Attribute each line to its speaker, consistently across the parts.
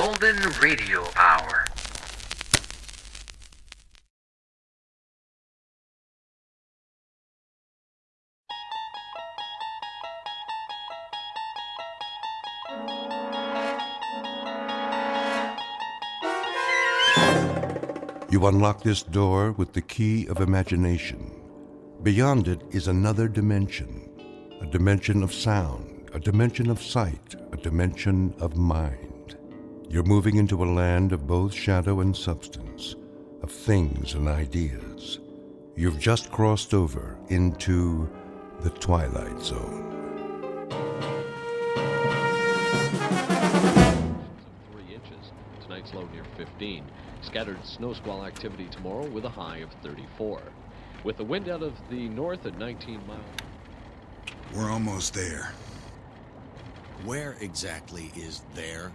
Speaker 1: Golden Radio Hour.
Speaker 2: You unlock this door with the key of imagination. Beyond it is another dimension, a dimension of sound, a dimension of sight, a dimension of mind. You're moving into a land of both shadow and substance, of things and ideas. You've just crossed over into the twilight zone.
Speaker 3: 3 inches. Tonight's low near 15. Scattered snow squall activity tomorrow with a high of 34. With the wind out of the north at 19 miles.
Speaker 4: We're almost there.
Speaker 5: Where exactly is there?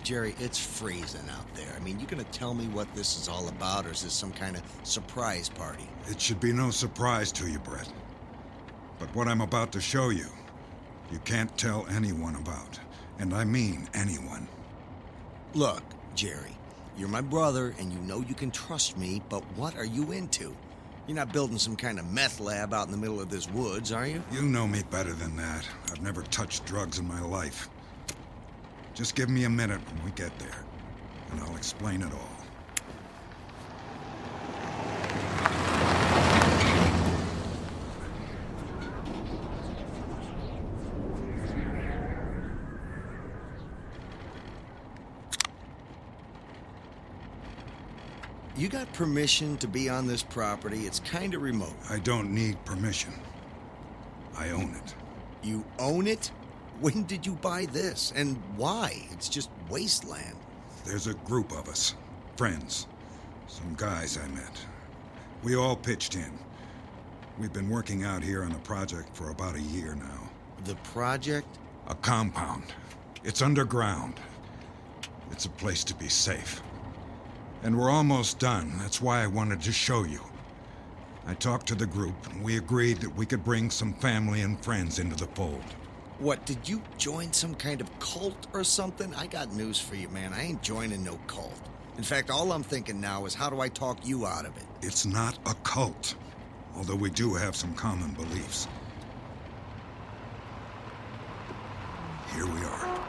Speaker 5: Jerry, it's freezing out there. I mean, you gonna tell me what this is all about, or is this some kind of surprise party?
Speaker 4: It should be no surprise to you, Brett. But what I'm about to show you, you can't tell anyone about. And I mean anyone.
Speaker 5: Look, Jerry, you're my brother, and you know you can trust me, but what are you into? You're not building some kind of meth lab out in the middle of this woods, are you?
Speaker 4: You know me better than that. I've never touched drugs in my life. Just give me a minute when we get there, and I'll explain it all.
Speaker 5: You got permission to be on this property? It's kind of remote.
Speaker 4: I don't need permission. I own it.
Speaker 5: You own it? When did you buy this? And why? It's just wasteland.
Speaker 4: There's a group of us. Friends. Some guys I met. We all pitched in. We've been working out here on the project for about a year now.
Speaker 5: The project?
Speaker 4: A compound. It's underground. It's a place to be safe. And we're almost done. That's why I wanted to show you. I talked to the group, and we agreed that we could bring some family and friends into the fold.
Speaker 5: What, did you join some kind of cult or something? I got news for you, man. I ain't joining no cult. In fact, all I'm thinking now is how do I talk you out of it?
Speaker 4: It's not a cult, although we do have some common beliefs. Here we are.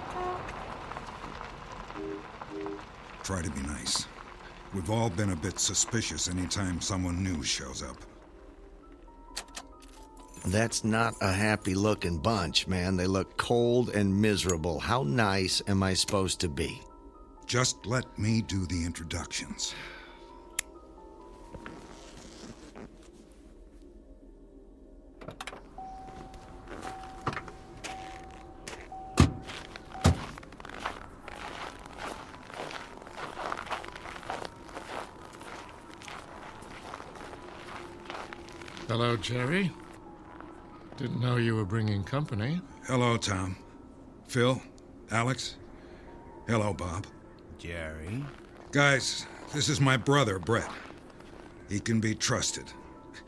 Speaker 4: Try to be nice. We've all been a bit suspicious anytime someone new shows up.
Speaker 5: That's not a happy-looking bunch, man. They look cold and miserable. How nice am I supposed to be?
Speaker 4: Just let me do the introductions.
Speaker 6: Hello, Jerry. Didn't know you were bringing company.
Speaker 4: Hello, Tom. Phil? Alex? Hello, Bob.
Speaker 7: Jerry?
Speaker 4: Guys, this is my brother, Brett. He can be trusted.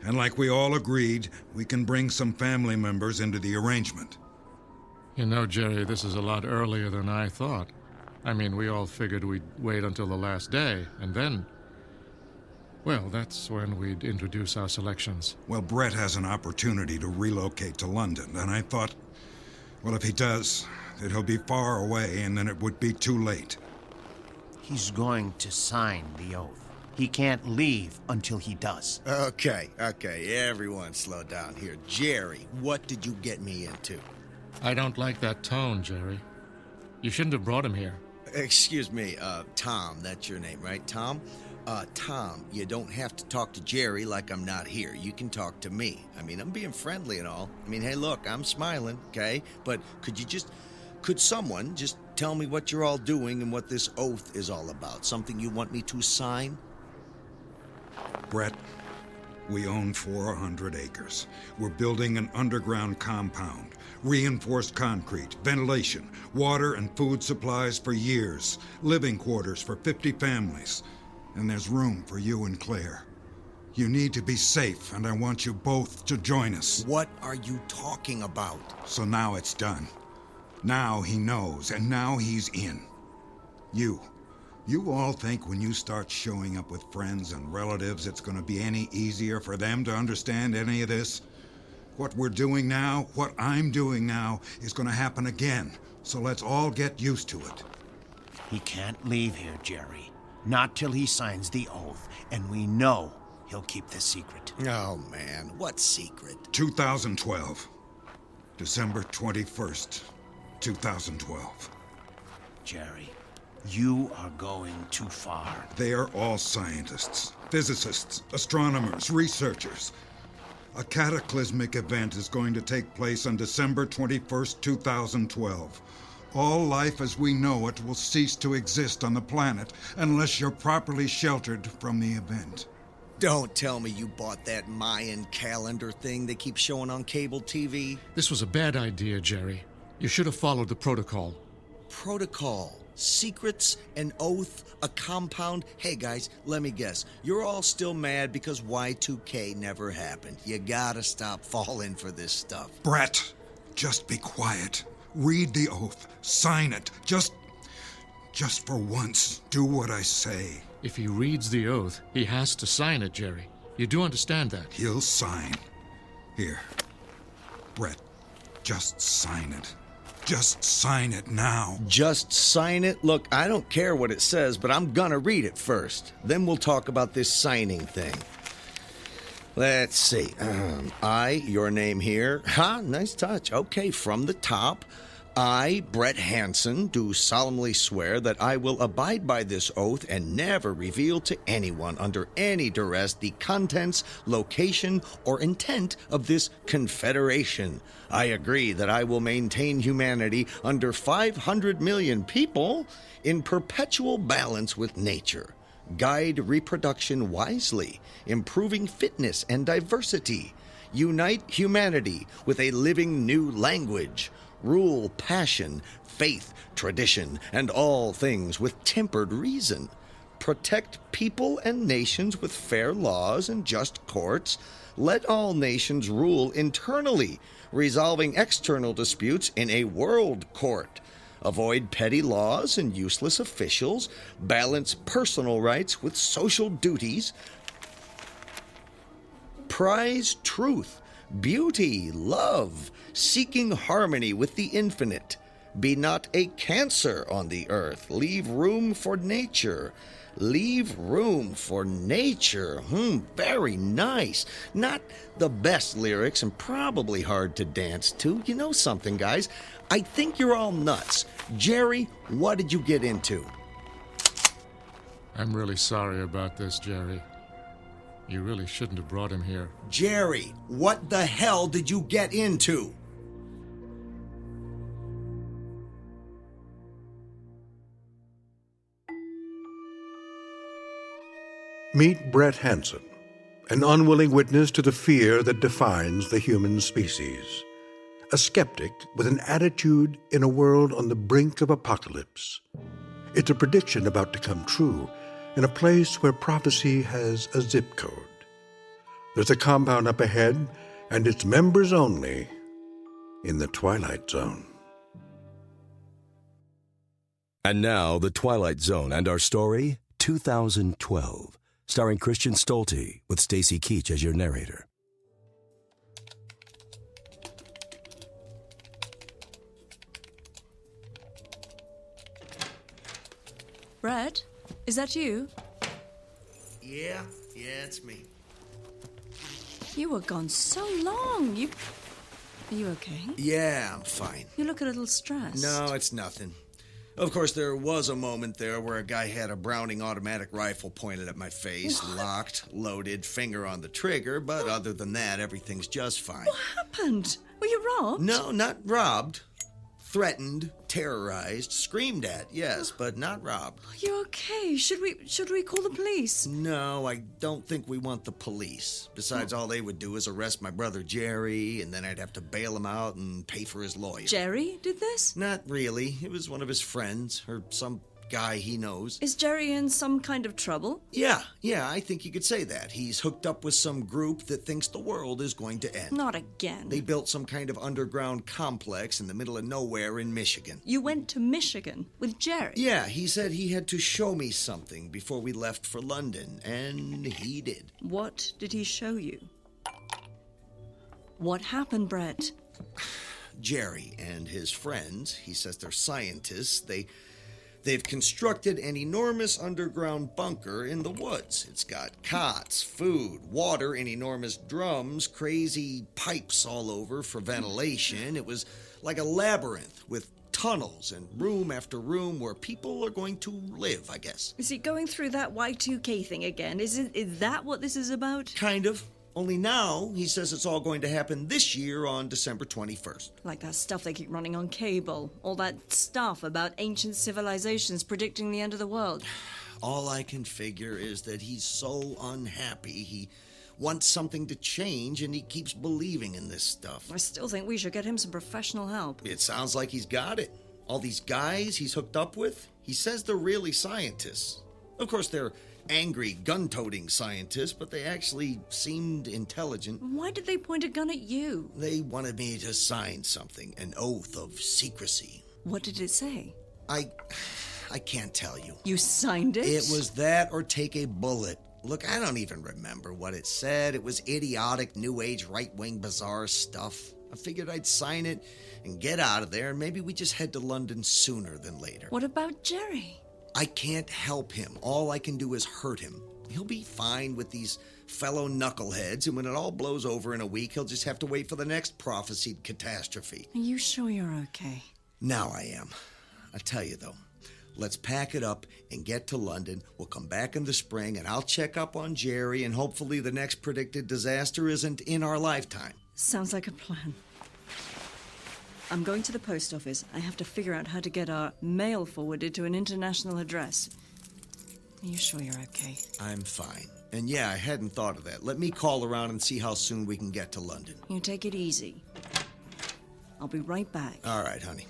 Speaker 4: And like we all agreed, we can bring some family members into the arrangement.
Speaker 6: You know, Jerry, this is a lot earlier than I thought. I mean, we all figured we'd wait until the last day, and then... well, that's when we'd introduce our selections.
Speaker 4: Well, Brett has an opportunity to relocate to London, and I thought, well, if he does, that he'll be far away, and then it would be too late.
Speaker 7: He's going to sign the oath. He can't leave until he does.
Speaker 5: Okay, everyone slow down here. Jerry, what did you get me into?
Speaker 6: I don't like that tone, Jerry. You shouldn't have brought him here.
Speaker 5: Excuse me, Tom, that's your name, right, Tom? Tom, you don't have to talk to Jerry like I'm not here. You can talk to me. I mean, I'm being friendly and all. I mean, hey, look, I'm smiling, okay? But could someone just tell me what you're all doing and what this oath is all about? Something you want me to sign?
Speaker 4: Brett, we own 400 acres. We're building an underground compound. Reinforced concrete, ventilation, water and food supplies for years. Living quarters for 50 families. And there's room for you and Claire. You need to be safe, and I want you both to join us.
Speaker 5: What are you talking about?
Speaker 4: So now it's done. Now he knows, and now he's in. You all think when you start showing up with friends and relatives, it's going to be any easier for them to understand any of this? What we're doing now, what I'm doing now, is going to happen again. So let's all get used to it.
Speaker 7: He can't leave here, Jerry. Not till he signs the oath, and we know he'll keep the secret.
Speaker 5: Oh, man, what secret?
Speaker 4: 2012. December 21st, 2012.
Speaker 7: Jerry, you are going too far.
Speaker 4: They are all scientists, physicists, astronomers, researchers. A cataclysmic event is going to take place on December 21st, 2012. All life as we know it will cease to exist on the planet unless you're properly sheltered from the event.
Speaker 5: Don't tell me you bought that Mayan calendar thing they keep showing on cable TV.
Speaker 6: This was a bad idea, Jerry. You should have followed the protocol.
Speaker 5: Protocol, secrets, an oath, a compound. Hey guys, let me guess. You're all still mad because Y2K never happened. You gotta stop falling for this stuff.
Speaker 4: Brett, just be quiet. Read the oath. Sign it. Just for once, do what I say.
Speaker 6: If he reads the oath, he has to sign it, Jerry. You do understand that?
Speaker 4: He'll sign. Here. Brett, just sign it. Just sign it now.
Speaker 5: Just sign it? Look, I don't care what it says, but I'm gonna read it first. Then we'll talk about this signing thing. Let's see. Your name here. Nice touch. Okay, from the top. I, Brett Hansen, do solemnly swear that I will abide by this oath and never reveal to anyone under any duress the contents, location, or intent of this confederation. I agree that I will maintain humanity under 500 million people in perpetual balance with nature, guide reproduction wisely, improving fitness and diversity, unite humanity with a living new language, rule passion, faith, tradition, and all things with tempered reason, protect people and nations with fair laws and just courts, let all nations rule internally, resolving external disputes in a world court, avoid petty laws and useless officials, balance personal rights with social duties, prize truth, beauty, love, seeking harmony with the infinite. Be not a cancer on the earth. Leave room for nature. Leave room for nature. Very nice. Not the best lyrics and probably hard to dance to. You know something, guys? I think you're all nuts. Jerry, what did you get into?
Speaker 6: I'm really sorry about this, Jerry. You really shouldn't have brought him here.
Speaker 5: Jerry, what the hell did you get into?
Speaker 2: Meet Brett Hansen, an unwilling witness to the fear that defines the human species. A skeptic with an attitude in a world on the brink of apocalypse. It's a prediction about to come true in a place where prophecy has a zip code. There's a compound up ahead, and it's members only in the Twilight Zone.
Speaker 8: And now, The Twilight Zone and our story, 2012, starring Christian Stolte with Stacy Keach as your narrator.
Speaker 9: Brett, is that you?
Speaker 5: Yeah, it's me.
Speaker 9: You were gone so long. Are you okay?
Speaker 5: Yeah, I'm fine.
Speaker 9: You look a little stressed.
Speaker 5: No, it's nothing. Of course, there was a moment there where a guy had a Browning automatic rifle pointed at my face, locked, loaded, finger on the trigger, but other than that, everything's just fine.
Speaker 9: What happened? Were you robbed?
Speaker 5: No, not robbed. Threatened, terrorized, screamed at, yes, but not robbed.
Speaker 9: Are you okay? Should we call the police?
Speaker 5: No, I don't think we want the police. Besides, all they would do is arrest my brother Jerry, and then I'd have to bail him out and pay for his lawyer.
Speaker 9: Jerry did this?
Speaker 5: Not really. It was one of his friends, or some guy he knows.
Speaker 9: Is Jerry in some kind of trouble?
Speaker 5: Yeah, I think you could say that. He's hooked up with some group that thinks the world is going to end.
Speaker 9: Not again.
Speaker 5: They built some kind of underground complex in the middle of nowhere in Michigan.
Speaker 9: You went to Michigan with Jerry?
Speaker 5: Yeah, he said he had to show me something before we left for London, and he did.
Speaker 9: What did he show you? What happened, Brett?
Speaker 5: Jerry and his friends, he says they're scientists, they've constructed an enormous underground bunker in the woods. It's got cots, food, water in enormous drums, crazy pipes all over for ventilation. It was like a labyrinth with tunnels and room after room where people are going to live, I guess.
Speaker 9: Is he going through that Y2K thing again? Is that what this is about?
Speaker 5: Kind of. Only now, he says it's all going to happen this year on December 21st.
Speaker 9: Like that stuff they keep running on cable. All that stuff about ancient civilizations predicting the end of the world.
Speaker 5: All I can figure is that he's so unhappy. He wants something to change, and he keeps believing in this stuff.
Speaker 9: I still think we should get him some professional help.
Speaker 5: It sounds like he's got it. All these guys he's hooked up with, he says they're really scientists. Of course, they're angry, gun-toting scientists, but they actually seemed intelligent.
Speaker 9: Why did they point a gun at you?
Speaker 5: They wanted me to sign something, an oath of secrecy.
Speaker 9: What did it say?
Speaker 5: I can't tell you.
Speaker 9: You signed it?
Speaker 5: It was that or take a bullet. Look, I don't even remember what it said. It was idiotic, new age, right-wing, bizarre stuff. I figured I'd sign it and get out of there, and maybe we just head to London sooner than later.
Speaker 9: What about Jerry?
Speaker 5: I can't help him. All I can do is hurt him. He'll be fine with these fellow knuckleheads, and when it all blows over in a week, he'll just have to wait for the next prophesied catastrophe.
Speaker 9: Are you sure you're okay?
Speaker 5: Now I am. I tell you, though, let's pack it up and get to London. We'll come back in the spring, and I'll check up on Jerry, and hopefully the next predicted disaster isn't in our lifetime.
Speaker 9: Sounds like a plan. I'm going to the post office. I have to figure out how to get our mail forwarded to an international address. Are you sure you're okay?
Speaker 5: I'm fine. And yeah, I hadn't thought of that. Let me call around and see how soon we can get to London.
Speaker 9: You take it easy. I'll be right back.
Speaker 5: All right, honey.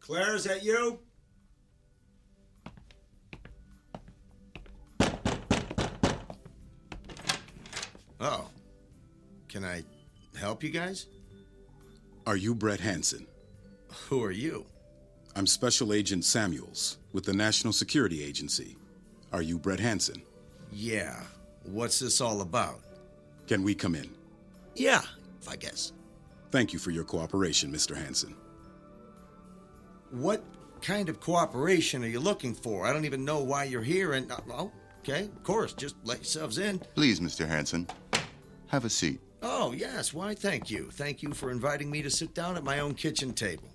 Speaker 5: Claire, is that you? Oh. Can I help you guys?
Speaker 10: Are you Brett Hansen?
Speaker 5: Who are you?
Speaker 10: I'm Special Agent Samuels with the National Security Agency. Are you Brett Hansen?
Speaker 5: Yeah. What's this all about?
Speaker 10: Can we come in?
Speaker 5: Yeah, I guess.
Speaker 10: Thank you for your cooperation, Mr. Hansen.
Speaker 5: What kind of cooperation are you looking for? I don't even know why you're here, and... oh, okay, of course, just let yourselves in.
Speaker 11: Please, Mr. Hansen, have a seat.
Speaker 5: Oh, yes, why, thank you. Thank you for inviting me to sit down at my own kitchen table.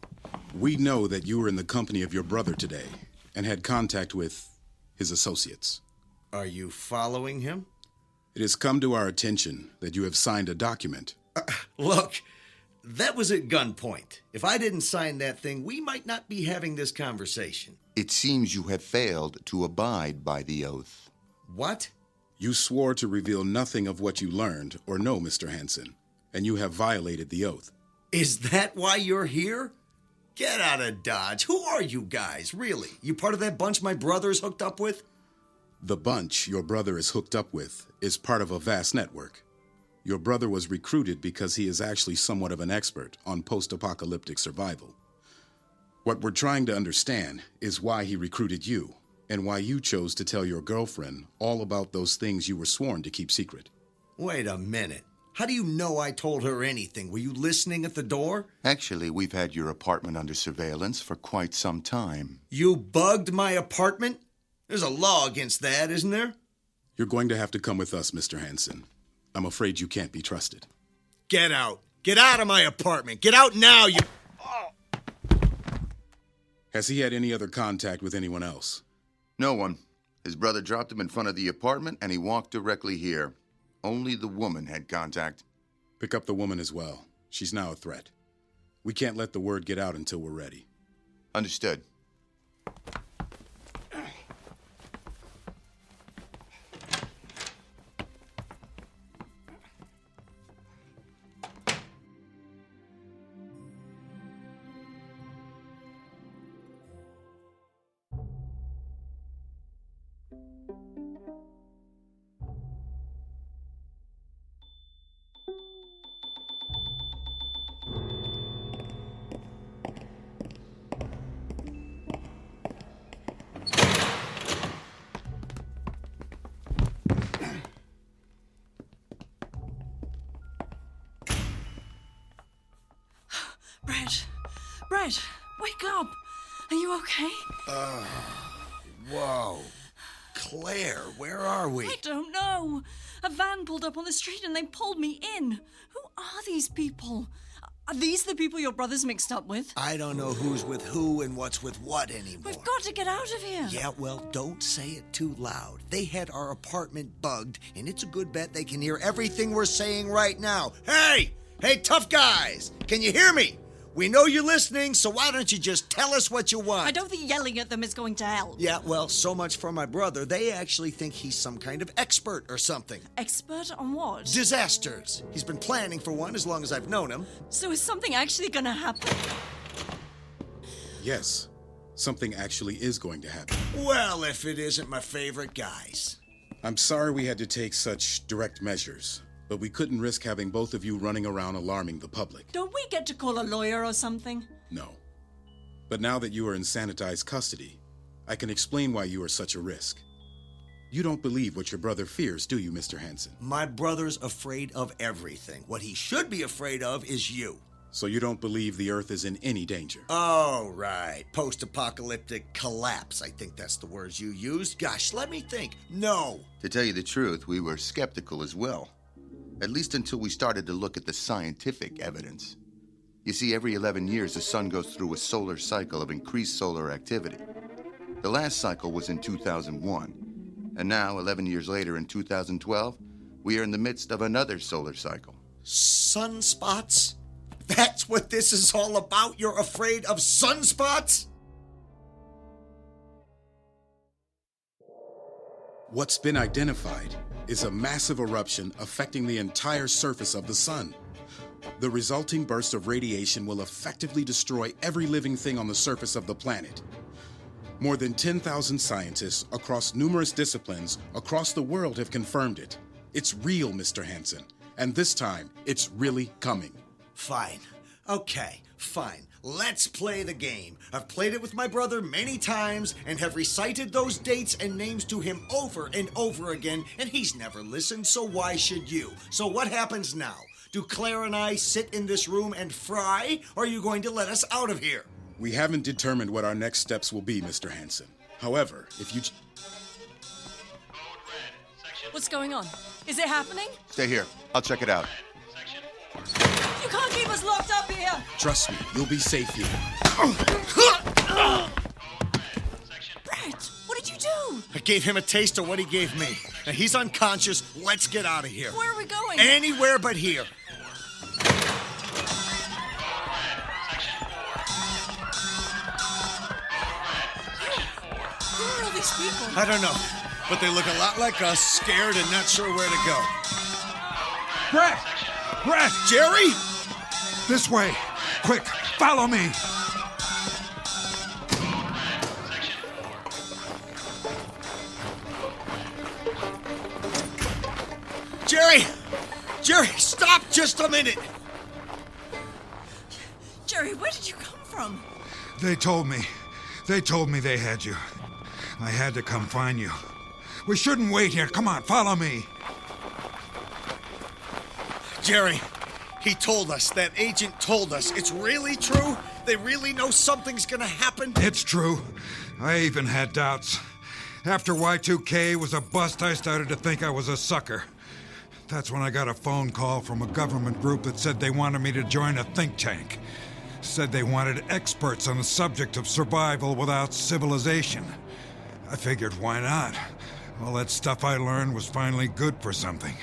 Speaker 10: We know that you were in the company of your brother today and had contact with his associates.
Speaker 5: Are you following him?
Speaker 10: It has come to our attention that you have signed a document.
Speaker 5: Look, that was at gunpoint. If I didn't sign that thing, we might not be having this conversation.
Speaker 11: It seems you have failed to abide by the oath.
Speaker 5: What?
Speaker 10: You swore to reveal nothing of what you learned or know, Mr. Hansen, and you have violated the oath.
Speaker 5: Is that why you're here? Get out of Dodge. Who are you guys, really? You part of that bunch my brother's hooked up with?
Speaker 10: The bunch your brother is hooked up with is part of a vast network. Your brother was recruited because he is actually somewhat of an expert on post-apocalyptic survival. What we're trying to understand is why he recruited you, and why you chose to tell your girlfriend all about those things you were sworn to keep secret.
Speaker 5: Wait a minute. How do you know I told her anything? Were you listening at the door?
Speaker 11: Actually, we've had your apartment under surveillance for quite some time.
Speaker 5: You bugged my apartment? There's a law against that, isn't there?
Speaker 10: You're going to have to come with us, Mr. Hansen. I'm afraid you can't be trusted.
Speaker 5: Get out. Get out of my apartment. Get out now, you... Oh.
Speaker 10: Has he had any other contact with anyone else?
Speaker 11: No one. His brother dropped him in front of the apartment, and he walked directly here. Only the woman had contact.
Speaker 10: Pick up the woman as well. She's now a threat. We can't let the word get out until we're ready.
Speaker 11: Understood.
Speaker 9: Brett, wake up. Are you okay?
Speaker 5: Whoa. Claire, where are we?
Speaker 9: I don't know. A van pulled up on the street and they pulled me in. Who are these people? Are these the people your brother's mixed up with?
Speaker 5: I don't know who's with who and what's with what anymore.
Speaker 9: We've got to get out of here.
Speaker 5: Yeah, well, don't say it too loud. They had our apartment bugged, and it's a good bet they can hear everything we're saying right now. Hey! Hey, tough guys! Can you hear me? We know you're listening, so why don't you just tell us what you want?
Speaker 9: I don't think yelling at them is going to help.
Speaker 5: Yeah, well, so much for my brother. They actually think he's some kind of expert or something.
Speaker 9: Expert on what?
Speaker 5: Disasters. He's been planning for one as long as I've known him.
Speaker 9: So is something actually going to happen?
Speaker 10: Yes, something actually is going to happen.
Speaker 5: Well, if it isn't my favorite guys.
Speaker 10: I'm sorry we had to take such direct measures, but we couldn't risk having both of you running around alarming the public.
Speaker 9: Don't we get to call a lawyer or something?
Speaker 10: No. But now that you are in sanitized custody, I can explain why you are such a risk. You don't believe what your brother fears, do you, Mr. Hansen?
Speaker 5: My brother's afraid of everything. What he should be afraid of is you.
Speaker 10: So you don't believe the Earth is in any danger?
Speaker 5: Oh, right. Post-apocalyptic collapse. I think that's the words you used. Gosh, let me think. No.
Speaker 11: To tell you the truth, we were skeptical as well. At least until we started to look at the scientific evidence. You see, every 11 years, the sun goes through a solar cycle of increased solar activity. The last cycle was in 2001. And now, 11 years later, in 2012, we are in the midst of another solar cycle.
Speaker 5: Sunspots? That's what this is all about? You're afraid of sunspots?
Speaker 10: What's been identified is a massive eruption affecting the entire surface of the sun. The resulting burst of radiation will effectively destroy every living thing on the surface of the planet. More than 10,000 scientists across numerous disciplines across the world have confirmed it. It's real, Mr. Hansen, and this time, it's really coming.
Speaker 5: Fine. Okay, fine. Let's play the game. I've played it with my brother many times and have recited those dates and names to him over and over again, and he's never listened, so why should you? So what happens now? Do Claire and I sit in this room and fry, or are you going to let us out of here?
Speaker 10: We haven't determined what our next steps will be, Mr. Hansen. However, if you...
Speaker 9: What's going on? Is it happening?
Speaker 11: Stay here. I'll check it out.
Speaker 9: You can't keep us locked up here!
Speaker 10: Trust me, you'll be safe here.
Speaker 9: Brett, what did you do?
Speaker 5: I gave him a taste of what he gave me. Now he's unconscious. Let's get out of here.
Speaker 9: Where are we going?
Speaker 5: Anywhere but here.
Speaker 9: Who are all these people?
Speaker 5: I don't know, but they look a lot like us, scared and not sure where to go.
Speaker 4: Brett! Brett!
Speaker 5: Jerry?
Speaker 4: This way! Quick, follow me!
Speaker 5: Jerry! Jerry, stop just a minute!
Speaker 9: Jerry, where did you come from?
Speaker 4: They told me they had you. I had to come find you. We shouldn't wait here. Come on, follow me.
Speaker 5: Jerry, he told us, that agent told us. It's really true? They really know something's gonna happen?
Speaker 4: It's true. I even had doubts. After Y2K was a bust, I started to think I was a sucker. That's when I got a phone call from a government group that said they wanted me to join a think tank. Said they wanted experts on the subject of survival without civilization. I figured, why not? All that stuff I learned was finally good for something.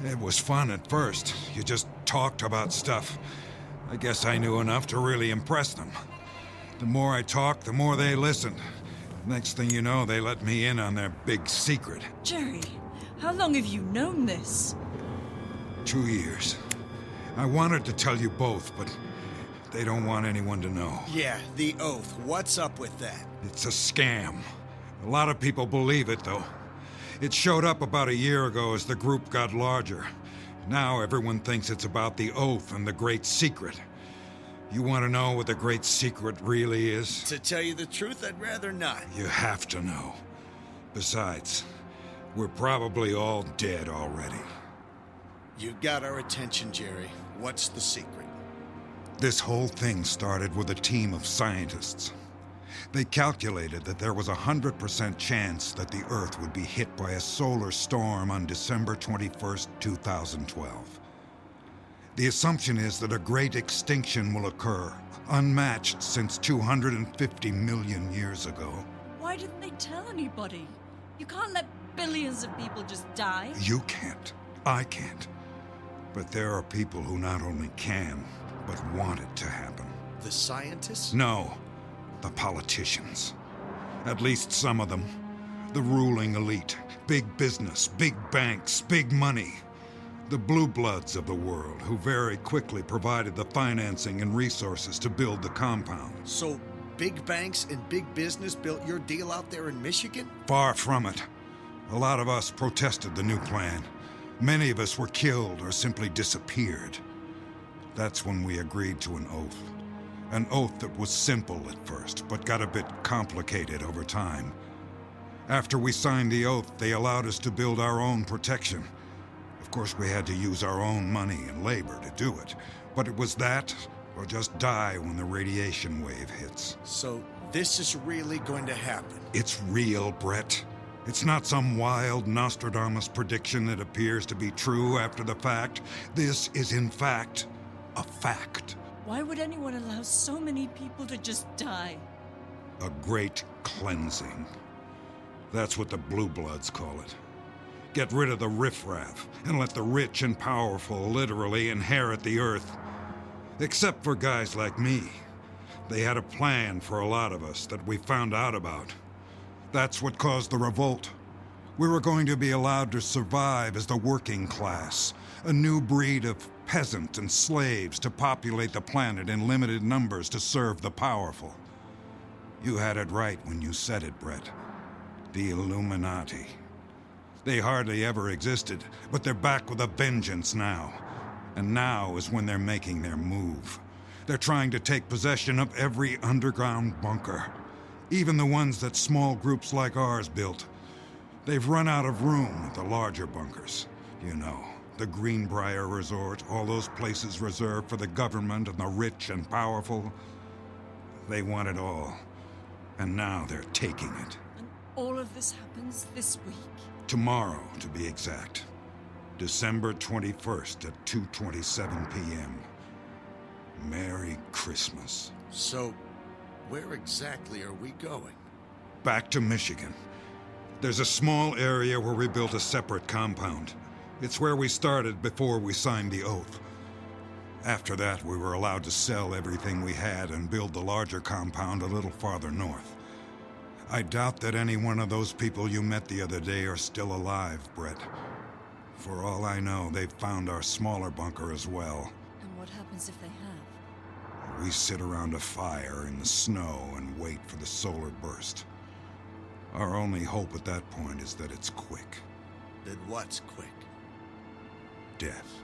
Speaker 4: It was fun at first. You just talked about stuff. I guess I knew enough to really impress them. The more I talked, the more they listened. Next thing you know, they let me in on their big secret.
Speaker 9: Jerry, how long have you known this?
Speaker 4: 2 years. I wanted to tell you both, but they don't want anyone to know.
Speaker 5: Yeah, the oath. What's up with that?
Speaker 4: It's a scam. A lot of people believe it, though. It showed up about a year ago as the group got larger. Now everyone thinks it's about the oath and the great secret. You want to know what the great secret really is?
Speaker 5: To tell you the truth, I'd rather not.
Speaker 4: You have to know. Besides, we're probably all dead already.
Speaker 5: You've got our attention, Jerry. What's the secret?
Speaker 4: This whole thing started with a team of scientists. They calculated that there was a 100% chance that the Earth would be hit by a solar storm on December 21st, 2012. The assumption is that a great extinction will occur, unmatched since 250 million years ago.
Speaker 9: Why didn't they tell anybody? You can't let billions of people just die.
Speaker 4: You can't. I can't. But there are people who not only can, but want it to happen.
Speaker 5: The scientists?
Speaker 4: No. The politicians. At least some of them. The ruling elite. Big business, big banks, big money. The blue bloods of the world, who very quickly provided the financing and resources to build the compound.
Speaker 5: So, big banks and big business built your deal out there in Michigan?
Speaker 4: Far from it. A lot of us protested the new plan. Many of us were killed or simply disappeared. That's when we agreed to an oath. An oath that was simple at first, but got a bit complicated over time. After we signed the oath, they allowed us to build our own protection. Of course, we had to use our own money and labor to do it. But it was that, or just die when the radiation wave hits.
Speaker 5: So, this is really going to happen?
Speaker 4: It's real, Brett. It's not some wild Nostradamus prediction that appears to be true after the fact. This is, in fact, a fact.
Speaker 9: Why would anyone allow so many people to just die?
Speaker 4: A great cleansing. That's what the blue bloods call it. Get rid of the riffraff and let the rich and powerful literally inherit the earth. Except for guys like me. They had a plan for a lot of us that we found out about. That's what caused the revolt. We were going to be allowed to survive as the working class, a new breed of peasant and slaves to populate the planet in limited numbers to serve the powerful. You had it right when you said it, Brett. The Illuminati. They hardly ever existed, but they're back with a vengeance now. And now is when they're making their move. They're trying to take possession of every underground bunker. Even the ones that small groups like ours built. They've run out of room at the larger bunkers. You know, the Greenbrier Resort, all those places reserved for the government and the rich and powerful. They want it all. And now they're taking it.
Speaker 9: And all of this happens this week?
Speaker 4: Tomorrow, to be exact. December 21st at 2:27 p.m. Merry Christmas.
Speaker 5: So, where exactly are we going?
Speaker 4: Back to Michigan. There's a small area where we built a separate compound. It's where we started before we signed the oath. After that, we were allowed to sell everything we had and build the larger compound a little farther north. I doubt that any one of those people you met the other day are still alive, Brett. For all I know, they've found our smaller bunker as well.
Speaker 9: And what happens if they have?
Speaker 4: We sit around a fire in the snow and wait for the solar burst. Our only hope at that point is that it's quick.
Speaker 5: That what's quick?
Speaker 4: Death.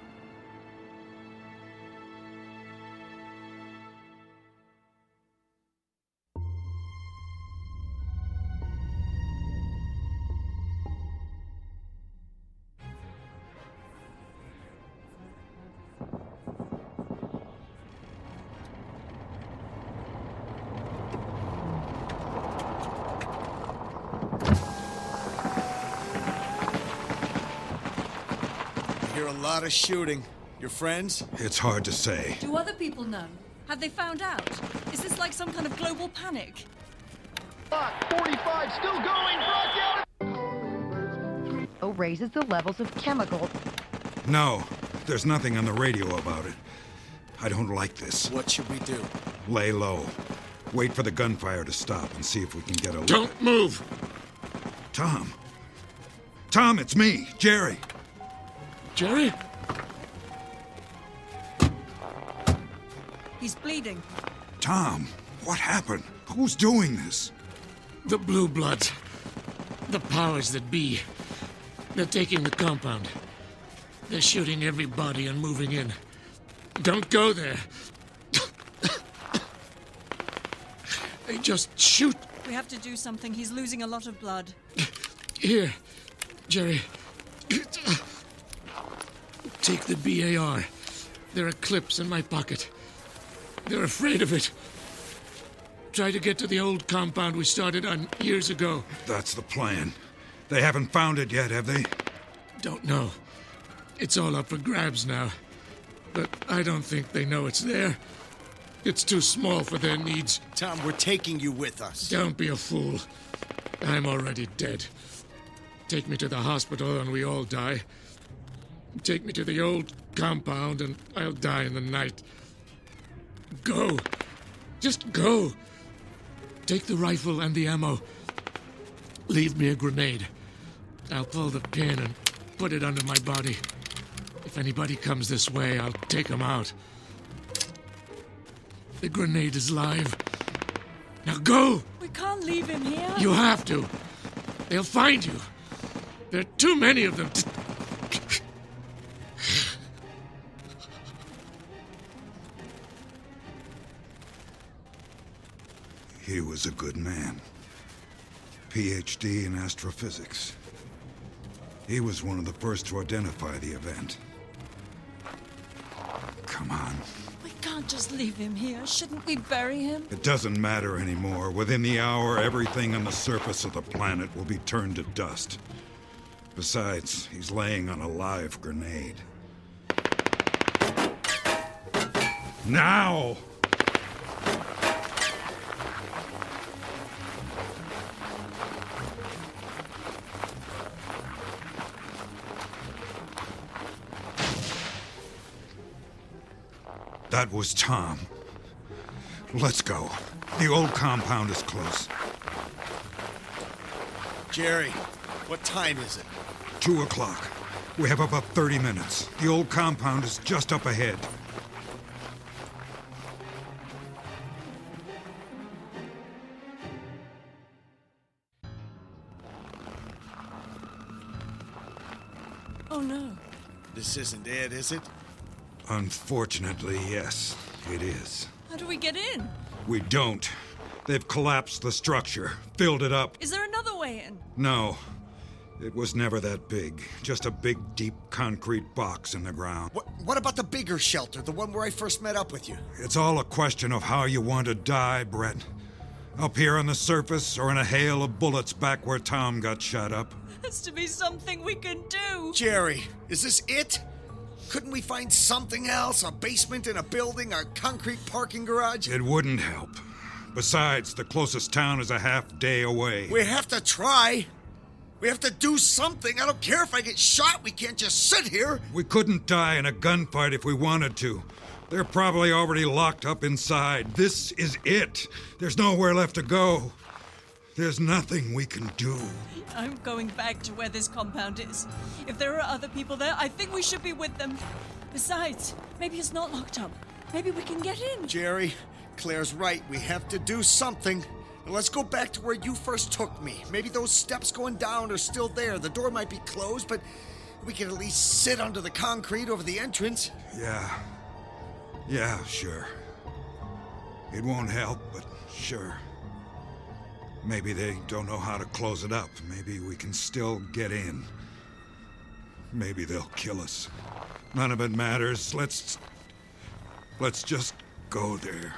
Speaker 5: Hear a lot of shooting. Your friends?
Speaker 4: It's hard to say.
Speaker 9: Do other people know? Have they found out? Is this like some kind of global panic?
Speaker 12: 45 still going. Brought down.
Speaker 13: Raises the levels of chemicals
Speaker 4: No, there's nothing on the radio about it. I don't like this.
Speaker 5: What should we do?
Speaker 4: Lay low. Wait for the gunfire to stop and see if we can get a look.
Speaker 6: Don't move!
Speaker 4: Tom! Tom, it's me, Jerry!
Speaker 6: Jerry?
Speaker 9: He's bleeding.
Speaker 4: Tom, what happened? Who's doing this?
Speaker 6: The Blue Bloods. The powers that be. They're taking the compound. They're shooting everybody and moving in. Don't go there. They just shoot.
Speaker 9: We have to do something. He's losing a lot of blood.
Speaker 6: Here, Jerry. Take the BAR. There are clips in my pocket. They're afraid of it. Try to get to the old compound we started on years ago.
Speaker 4: That's the plan. They haven't found it yet, have they?
Speaker 6: Don't know. It's all up for grabs now. But I don't think they know it's there. It's too small for their needs.
Speaker 5: Tom, we're taking you with us.
Speaker 6: Don't be a fool. I'm already dead. Take me to the hospital and we all die. Take me to the old compound and I'll die in the night. Go. Just go. Take the rifle and the ammo. Leave me a grenade. I'll pull the pin and put it under my body. If anybody comes this way, I'll take them out. The grenade is live. Now go!
Speaker 9: We can't leave him here.
Speaker 6: You have to. They'll find you. There are too many of them.
Speaker 4: He was a good man. PhD in astrophysics. He was one of the first to identify the event. Come on.
Speaker 9: We can't just leave him here. Shouldn't we bury him?
Speaker 4: It doesn't matter anymore. Within the hour, everything on the surface of the planet will be turned to dust. Besides, he's laying on a live grenade. Now! That was Tom. Let's go. The old compound is close.
Speaker 5: Jerry, what time is it?
Speaker 4: 2 o'clock. We have about 30 minutes. The old compound is just up ahead.
Speaker 9: Oh no.
Speaker 5: This isn't it, is it?
Speaker 4: Unfortunately, yes, it is.
Speaker 9: How do we get in?
Speaker 4: We don't. They've collapsed the structure, filled it up.
Speaker 9: Is there another way in?
Speaker 4: No. It was never that big. Just a big, deep concrete box in the ground.
Speaker 5: What about the bigger shelter, the one where I first met up with you?
Speaker 4: It's all a question of how you want to die, Brett. Up here on the surface or in a hail of bullets back where Tom got shot up.
Speaker 9: Has to be something we can do.
Speaker 5: Jerry, is this it? Couldn't we find something else? A basement in a building, a concrete parking garage?
Speaker 4: It wouldn't help. Besides, the closest town is a half day away.
Speaker 5: We have to try. We have to do something. I don't care if I get shot. We can't just sit here.
Speaker 4: We couldn't die in a gunfight if we wanted to. They're probably already locked up inside. This is it. There's nowhere left to go. There's nothing we can do.
Speaker 9: I'm going back to where this compound is. If there are other people there, I think we should be with them. Besides, maybe it's not locked up. Maybe we can get in.
Speaker 5: Jerry, Claire's right. We have to do something. And let's go back to where you first took me. Maybe those steps going down are still there. The door might be closed, but we can at least sit under the concrete over the entrance.
Speaker 4: Yeah, sure. It won't help, but sure. Maybe they don't know how to close it up. Maybe we can still get in. Maybe they'll kill us. None of it matters. Let's just go there.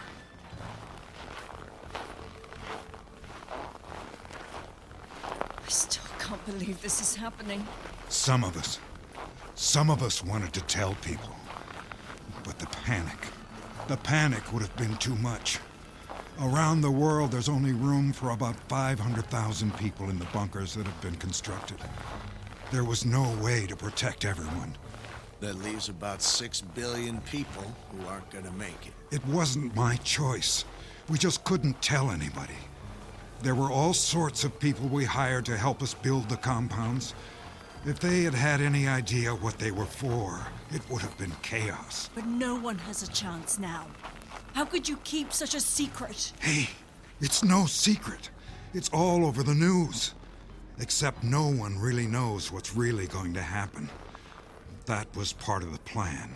Speaker 9: I still can't believe this is happening.
Speaker 4: Some of us wanted to tell people. But the panic would have been too much. Around the world, there's only room for about 500,000 people in the bunkers that have been constructed. There was no way to protect everyone.
Speaker 5: That leaves about 6 billion people who aren't gonna make it.
Speaker 4: It wasn't my choice. We just couldn't tell anybody. There were all sorts of people we hired to help us build the compounds. If they had had any idea what they were for, it would have been chaos.
Speaker 9: But no one has a chance now. How could you keep such a secret?
Speaker 4: Hey, it's no secret. It's all over the news. Except no one really knows what's really going to happen. That was part of the plan.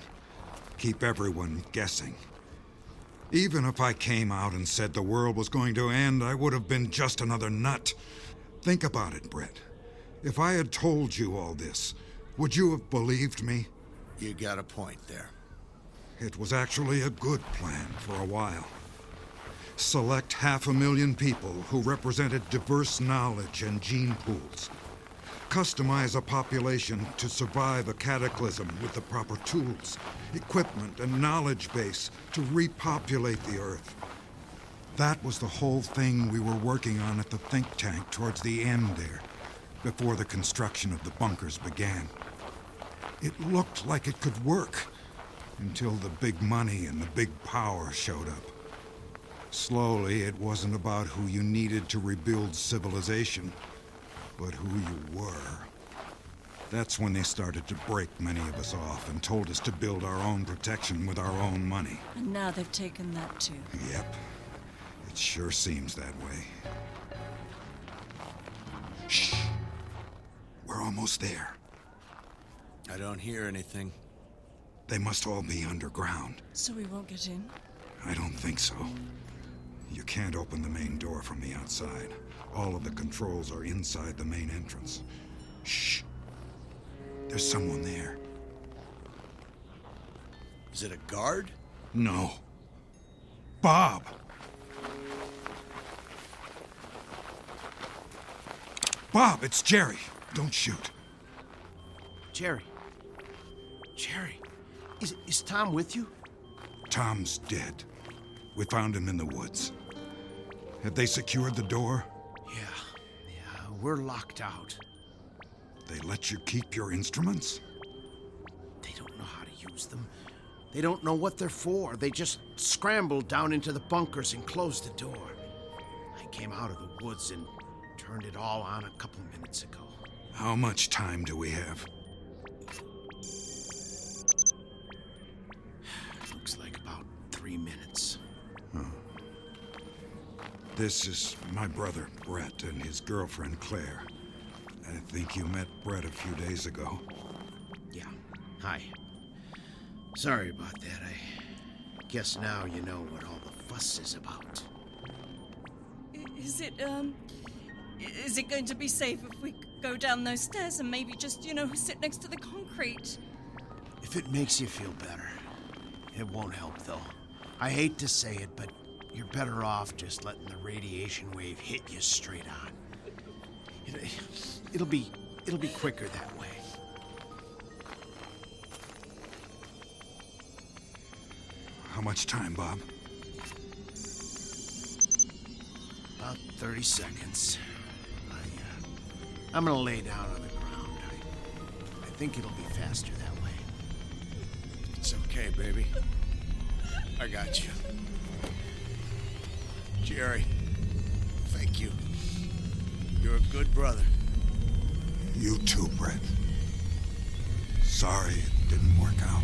Speaker 4: Keep everyone guessing. Even if I came out and said the world was going to end, I would have been just another nut. Think about it, Brett. If I had told you all this, would you have believed me?
Speaker 5: You got a point there.
Speaker 4: It was actually a good plan for a while. Select 500,000 people who represented diverse knowledge and gene pools. Customize a population to survive a cataclysm with the proper tools, equipment, and knowledge base to repopulate the Earth. That was the whole thing we were working on at the think tank towards the end there, before the construction of the bunkers began. It looked like it could work, until the big money and the big power showed up. Slowly, it wasn't about who you needed to rebuild civilization, but who you were. That's when they started to break many of us off and told us to build our own protection with our own money.
Speaker 9: And now they've taken that too.
Speaker 4: Yep. It sure seems that way. Shh. We're almost there.
Speaker 5: I don't hear anything.
Speaker 4: They must all be underground.
Speaker 9: So we won't get in?
Speaker 4: I don't think so. You can't open the main door from the outside. All of the controls are inside the main entrance. Shh. There's someone there.
Speaker 5: Is it a guard?
Speaker 4: No. Bob! Bob, it's Jerry. Don't shoot.
Speaker 7: Jerry. Jerry. Is Tom with you?
Speaker 4: Tom's dead. We found him in the woods. Have they secured the door?
Speaker 7: Yeah, we're locked out.
Speaker 4: They let you keep your instruments?
Speaker 7: They don't know how to use them. They don't know what they're for. They just scrambled down into the bunkers and closed the door. I came out of the woods and turned it all on a couple minutes ago.
Speaker 4: How much time do we have?
Speaker 7: Looks like about 3 minutes.
Speaker 4: This is my brother, Brett, and his girlfriend, Claire. I think you met Brett a few days ago.
Speaker 7: Yeah. Hi. Sorry about that. I guess now you know what all the fuss is about.
Speaker 9: Is it going to be safe if we go down those stairs and maybe just, sit next to the concrete?
Speaker 7: If it makes you feel better. It won't help, though. I hate to say it, but you're better off just letting the radiation wave hit you straight on. It'll be quicker that way.
Speaker 4: How much time, Bob?
Speaker 7: About 30 seconds. I'm gonna lay down on the ground. I think it'll be faster that way.
Speaker 5: It's okay, baby. I got you. Jerry, thank you. You're a good brother.
Speaker 4: You too, Brett. Sorry it didn't work out.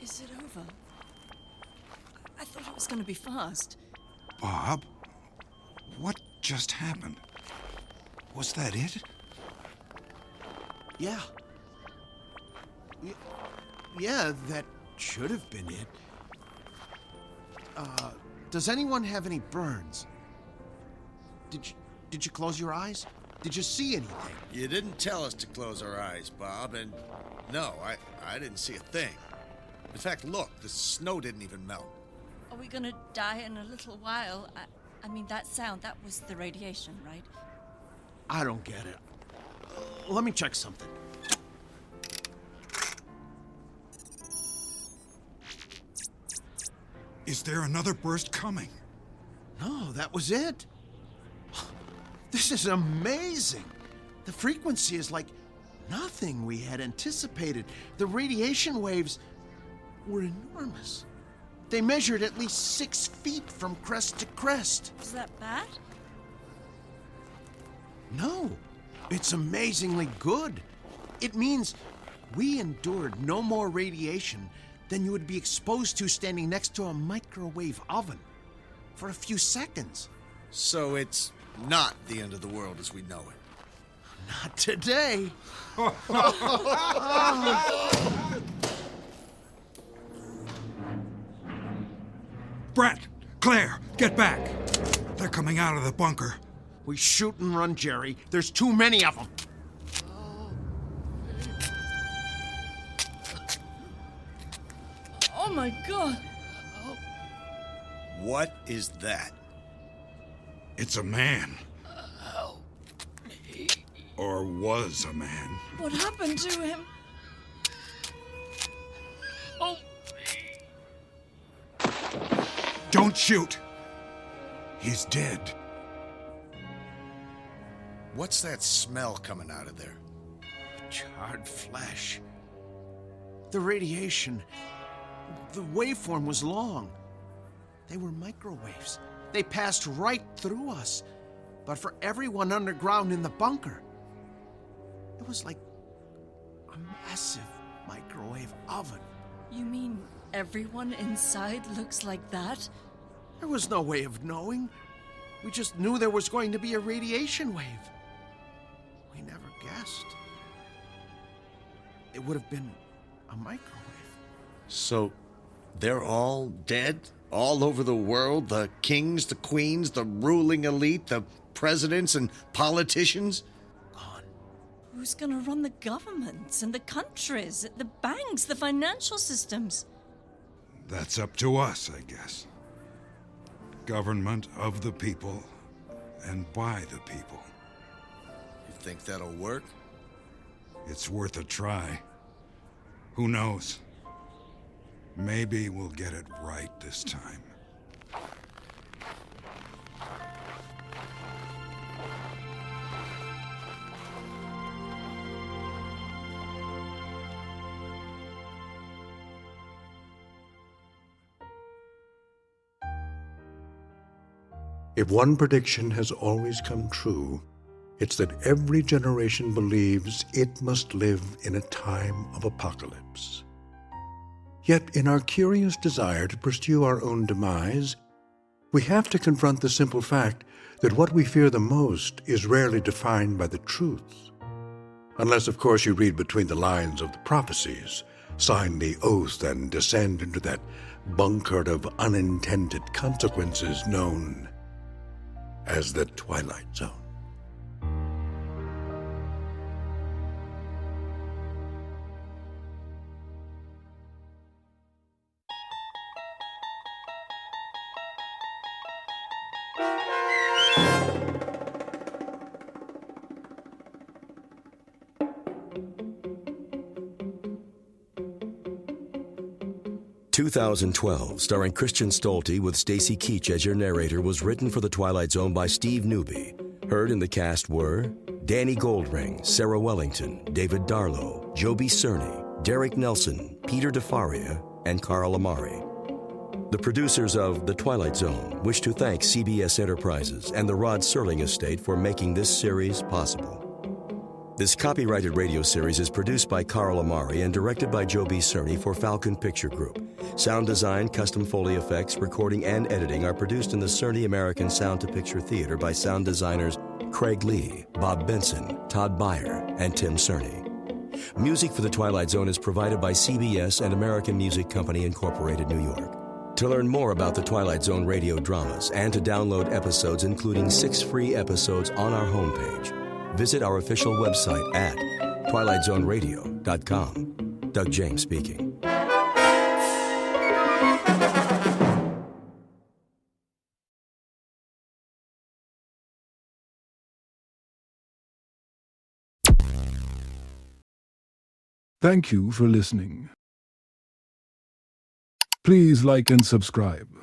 Speaker 9: Is it over? I thought it was going to be fast.
Speaker 4: Bob? What just happened? Was that it?
Speaker 7: Yeah. Yeah, that should have been it. Does anyone have any burns? Did you close your eyes? Did you see anything?
Speaker 5: You didn't tell us to close our eyes, Bob, and no, I didn't see a thing. In fact, look, the snow didn't even melt.
Speaker 9: Are we going to die in a little while? I mean, that sound, that was the radiation, right?
Speaker 7: I don't get it. Let me check something.
Speaker 4: Is there another burst coming?
Speaker 7: No, that was it. This is amazing. The frequency is like nothing we had anticipated. The radiation waves were enormous. They measured at least 6 feet from crest to crest.
Speaker 9: Is that bad?
Speaker 7: No, it's amazingly good. It means we endured no more radiation than you would be exposed to standing next to a microwave oven for a few seconds.
Speaker 5: So it's not the end of the world as we know it.
Speaker 7: Not today.
Speaker 4: Brett, Claire, get back. They're coming out of the bunker.
Speaker 7: We shoot and run, Jerry. There's too many of them.
Speaker 9: Oh my God!
Speaker 5: What is that?
Speaker 4: It's a man. Or was a man.
Speaker 9: What happened to him?
Speaker 4: Don't shoot. He's dead.
Speaker 5: What's that smell coming out of there?
Speaker 7: Charred flesh. The radiation. The waveform was long. They were microwaves. They passed right through us. But for everyone underground in the bunker, it was like a massive microwave oven.
Speaker 9: You mean everyone inside looks like that?
Speaker 7: There was no way of knowing. We just knew there was going to be a radiation wave. We never guessed. It would have been a microwave.
Speaker 5: So they're all dead? All over the world? The kings, the queens, the ruling elite, the presidents and politicians?
Speaker 7: Gone.
Speaker 9: Who's gonna run the governments and the countries, the banks, the financial systems?
Speaker 4: That's up to us, I guess. Government of the people and by the people.
Speaker 5: You think that'll work?
Speaker 4: It's worth a try. Who knows? Maybe we'll get it right this time.
Speaker 2: If one prediction has always come true, it's that every generation believes it must live in a time of apocalypse. Yet, in our curious desire to pursue our own demise, we have to confront the simple fact that what we fear the most is rarely defined by the truth. Unless, of course, you read between the lines of the prophecies, sign the oath, and descend into that bunker of unintended consequences known as the Twilight Zone.
Speaker 8: "2012", starring Christian Stolte with Stacy Keach as your narrator, was written for The Twilight Zone by Steve Newby. Heard in the cast were Danny Goldring, Sarah Wellington, David Darlow, Joby Cerny, Derek Nelson, Peter DeFaria, and Carl Amari. The producers of The Twilight Zone wish to thank CBS Enterprises and the Rod Serling Estate for making this series possible. This copyrighted radio series is produced by Carl Amari and directed by Joby Cerny for Falcon Picture Group. Sound design, custom Foley effects, recording, and editing are produced in the Cerny American Sound to Picture Theater by sound designers Craig Lee, Bob Benson, Todd Beyer, and Tim Cerny. Music for The Twilight Zone is provided by CBS and American Music Company, Incorporated, New York. To learn more about the Twilight Zone radio dramas and to download episodes, including 6 free episodes on our homepage, visit our official website at twilightzoneradio.com. Doug James speaking.
Speaker 13: Thank you for listening. Please like and subscribe.